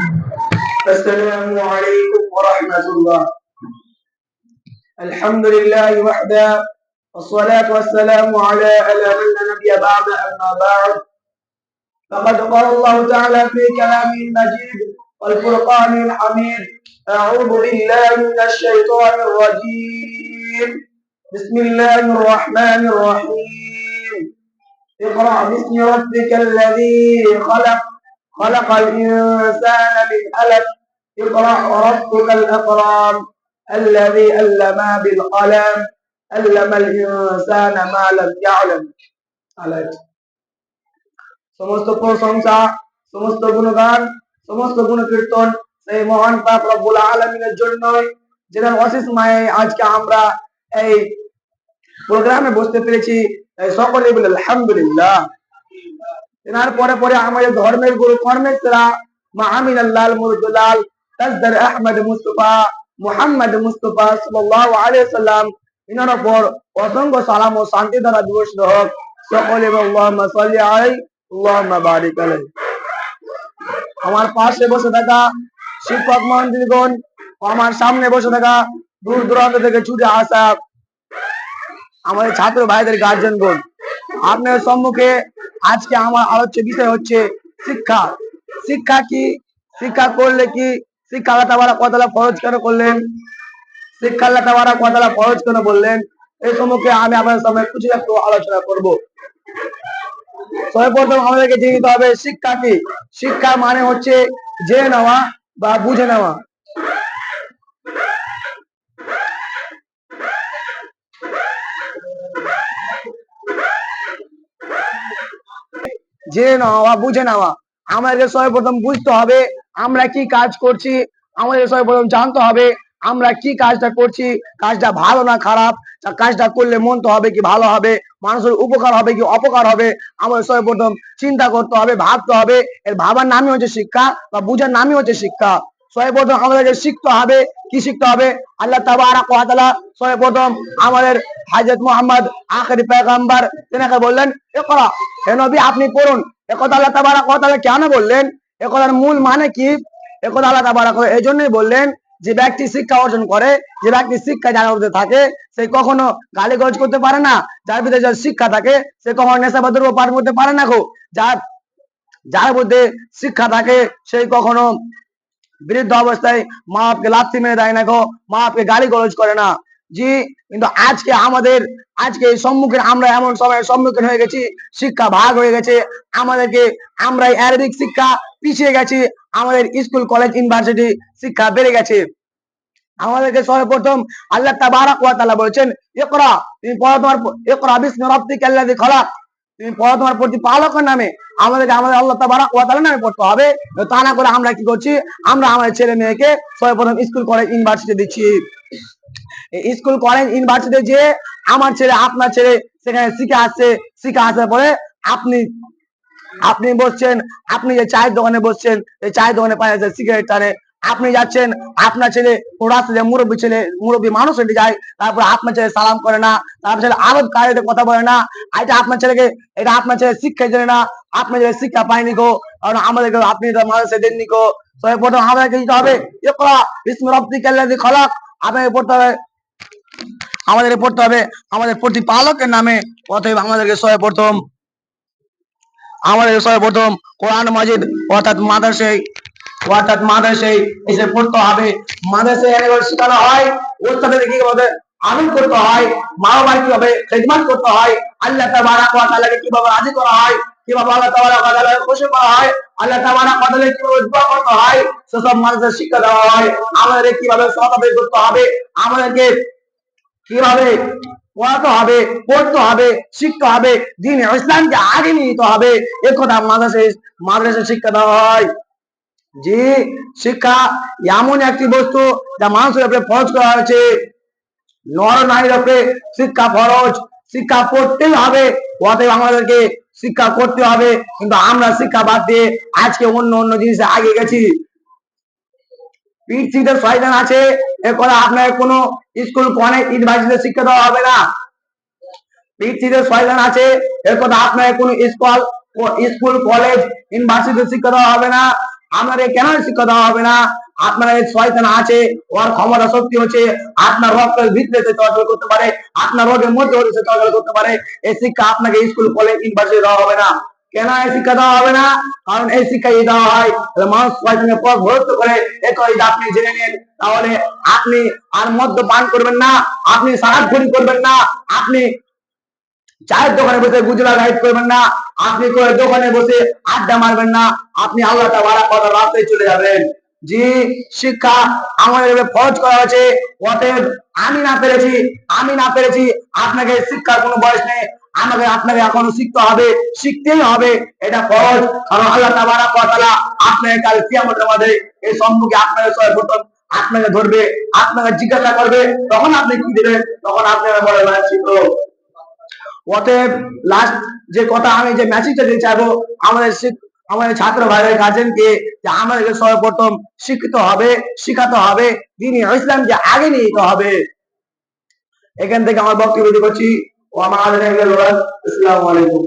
السلام عليكم ورحمة الله. الحمد لله وحده والصلاة والسلام على من لا نبي بعد. أما بعد فقد قال الله تعالى في كلامه المجيد والفرقان الحميد: أعوذ بالله من الشيطان الرجيم. بسم الله الرحمن الرحيم. اقرأ باسم ربك الذي خلق، خلق الإنسان من علق. اقرأ وربك الأكرم الذي علم بالقلم علم الإنسان ما لم يعلم. সমস্ত প্রশংসা, সমস্ত গুণগান, সমস্ত গুণকীর্তন সেই মহান পাক রব্বুল আলামিনের জন্যই, যেনার অশেষ মায়ায় আজকে আমরা এই প্রোগ্রামে বসতে পেরেছি। সকলে বলে আলহামদুলিল্লাহ। এনার পরে পরে আমাদের ধর্মের গুরু, কর্মের সেরা মা আমিনাল্লাহ মুরদুলাল তাজদার আহমদ মুস্তাফা মুহাম্মদ মুস্তাফা সাল্লাল্লাহু আলাইহি সাল্লাম, ইনার উপর অসংখ্য সালাম ও শান্তি দ্বারা বিবর্ষিত হোক। সকলে আল্লাহুম্মা সাল্লি আলাইহি আল্লাহুম্মা বারিক আলাইহি। আমার পাশে বসে থাকা শিক্ষক মণ্ডলীগণ, আমার সামনে বসে থাকা দূর দূরান্ত থেকে ছুটে আসা আমাদের ছাত্র ভাইদের গার্জেনগণ, আপনার সম্মুখে আজকে আমার আলোচ্য বিষয় হচ্ছে শিক্ষা। শিক্ষা কি? শিক্ষা করলে কি? শিক্ষা আল্লাহ তাআলা কত ফরজ কেন করলেন? শিক্ষা আল্লাহ তাআলা কত ফরজ কেন বললেন? এই সম্মুখে আমি আপনাদের সামনে কিছু একটু আলোচনা করব। সর্বপ্রথম আমাদেরকে জেনে নিতে হবে শিক্ষা কি। শিক্ষা মানে হচ্ছে জেনে নেওয়া বা বুঝে নেওয়া। জেনে নেওয়া বা বুঝে নেওয়া। আমাদেরকে সর্বপ্রথম বুঝতে হবে আমরা কি কাজ করছি। আমাদের সর্বপ্রথম জানতে হবে আমরা কি কাজটা করছি, কাজটা ভালো না খারাপ, কাজটা করলে মন তো হবে কি ভালো হবে, মানুষের উপকার হবে কি অপকার হবে। আমাদের সর্বপ্রথম চিন্তা করতে হবে, ভাবতে হবে। এর ভাবার নামই হচ্ছে শিক্ষা বা বুঝার নামই হচ্ছে শিক্ষা। সর্বপ্রথম আমাদেরকে শিখতে হবে। কি শিখতে হবে? আল্লাহ তাবারাক ওয়া তাআলা সর্বপ্রথম আমাদের হযরত মুহাম্মদ আখিরি পয়গম্বর, তেনাকে বললেন ইকরা, হে নবী আপনি পড়ুন। একথা আল্লাহ তাবারাক ওয়া তাআলা কেন বললেন? একথার মূল মানে কি? একথা আল্লাহ তাবারাক ওয়া তাআলা এই জন্যই বললেন, যে ব্যক্তি শিক্ষা অর্জন করে, যে ব্যক্তি শিক্ষা যার মধ্যে থাকে, সে কখনো গালিগালাজ করতে পারে না। যার ভিতরে যার শিক্ষা থাকে সে কখনো নেশা বা দ্রব্য পান করতে পারে না। যার যার মধ্যে শিক্ষা থাকে সেই কখনো বৃদ্ধ অবস্থায় মা বাপকে লাথি মেরে দেয় না গো, মা বাপকে গালি গলজ করে না। জি, কিন্তু আজকে আমাদের এই সম্মুখীন আমরা এমন সময়ের সম্মুখীন হয়ে গেছি, শিক্ষা ভাগ হয়ে গেছে আমাদেরকে। আমরা অ্যারাবিক শিক্ষা পিছিয়ে গেছি, আমাদের স্কুল কলেজ ইউনিভার্সিটি শিক্ষা বেড়ে গেছে। আমাদেরকে সর্বপ্রথম আল্লাহ তাবারাক ওয়া তাআলা বলেছেন ইকরা, তুমি পড়ো, তোমার ইকরা বিসমি রাব্বিকাল্লাযী খালাক, তুমি পড়ো তোমার প্রতিপালকের নামে। আমাদেরকে আমাদের আল্লাহ তাবারাক ওয়া তাআলার নামে পড়তে হবে। তা না করে আমরা কি করছি? আমরা আমাদের ছেলে মেয়েকে সর্বপ্রথম স্কুল কলেজ ইউনিভার্সিটি দিচ্ছি। স্কুল কলেজ ইউনিভার্সিটি যে আমার ছেলে আপনার ছেলে সেখানে শিখে আসার পরে আপনি বসছেন, আপনি যে চায়ের দোকানে বসছেন, এই চায়ের দোকানে পায়ে সিগারেট টানে, আপনি যাচ্ছেন, আপনার ছেলে রাস্তা যে মুরব্বী মানুষ হেঁটে যায়, তারপর আপনার ছেলে সালাম করে না, তারপর ছেলে আরব কায়দাতে কথা বলে না। এটা আপনার ছেলে শিক্ষা জানে না, আপনার ছেলে শিক্ষা পায়নি গো। কারণ আমাদেরকে আপনি মানুষে দেননি গো। প্রথম আমাদেরকে দিতে হবে ইকরা বিসমি রাব্বিকাল্লাযী খালাক। আপনাকে পড়তে হবে, আমাদের পড়তে হবে আমাদের প্রতিপালকের নামে। অতএব আমাদেরকে সর্বপ্রথম কোরআন মাজিদ অর্থাৎ মাদ্রাসায় এসে পড়তে হবে। মাদ্রাসায় শেখানো হয় ওর সাথে কিভাবে আমল করতে হয়, মা বাবার কিভাবে খেদমত করতে হয়, আল্লাহ তাবারাক ওয়া তাআলাকে কিভাবে রাজি করা হয়, কিভাবে আল্লাহ তাবারাক ওয়া তাআলাকে খুশি করা হয়, আল্লাহ তাবারাক ওয়া তাআলাকে কিভাবে দোয়া করতে হয়, সেসব মাদ্রাসায় শিক্ষা দেওয়া হয়। আমাদের কিভাবে সৎ করতে হবে, আমাদেরকে কিভাবে পড়াতে হবে, পড়তে হবে, শিখতে হবে, দিন ইসলামকে আগে নিয়ে যেতে হবে। এ কথা মাদ্রাসায় শিক্ষা দেওয়া হয়। জি, শিক্ষা এমন একটি বস্তু যা মানুষের উপরে ফরজ করা হয়েছে। নর নারীর উপরে শিক্ষা ফরজ, শিক্ষা পড়তেই হবে। অতএব আমাদেরকে শিক্ষা করতে হবে। কিন্তু আমরা শিক্ষা বাদ দিয়ে আজকে অন্য জিনিসে আগে গেছি। পৃথিবীতে শয়তান আছে, এ কথা আপনার কোনো স্কুল কলেজ ইউনিভার্সিটিতে শিক্ষা দেওয়া হবে না। পৃথিবীতে শয়তান আছে, এর কথা আপনার কোনো স্কুল কলেজ ইউনিভার্সিটিতে শিক্ষা দেওয়া হবে না। আপনাকে কেন শিক্ষা দেওয়া হবে না? আপনার শয়তান আছে, ওর ক্ষমতা শক্তি হচ্ছে আপনার রক্তের ভিতরে চলাচল করতে পারে, আপনার রোগের মধ্যে চলাচল করতে পারে। এই শিক্ষা আপনাকে স্কুল কলেজ ইউনিভার্সিটি দেওয়া হবে না। কেন এই শিক্ষা দেওয়া হবে না? কারণ এই শিক্ষা দেওয়া হয় মানুষ শয়তানের পথ ভ্রষ্ট করে। আপনি জেনে নেন, তাহলে আপনি আর মদ্য পান করবেন না, আপনি সারাক্ষণ করবেন না, আপনি চায়ের দোকানে বসে গুজরা রাইড করবেন না, আপনি দোকানে বসে আড্ডা মারবেন না, আপনি আল্লাহ তাআলার কথা রাস্তায় চলে যাবেন। জি, শিক্ষা আমাদের ফরজ করা হয়েছে। অতএব আমি না পেরেছি, আপনাকে শিক্ষার কোনো বয়স নেই, আপনাকে এখনো শিখতে হবে, শিখতেই হবে, এটা ফরজ। কারণ আল্লাহ তাবারাক ওয়া তাআলা আপনাকে কাল কিয়ামতের মাঠে এই সম্মুখে আপনাকে সর্বপ্রথম আপনাকে ধরবে, আপনাকে জিজ্ঞাসা করবে, তখন আপনি কি দেবেন? তখন আপনারা বলবেন শিখো। অতএব লাস্ট যে কথা, আমি যে মেসেজটা দিতে চাইবো আমাদের ছাত্র ভাইদের গার্জেনকে, যে আমাদেরকে সর্বপ্রথম শিক্ষিত হবে, শিখাতে হবে, দ্বীন ইসলামকে আগে নিয়ে যেতে হবে। এখান থেকে আমার বক্তব্য করছি। আসসালামু আলাইকুম।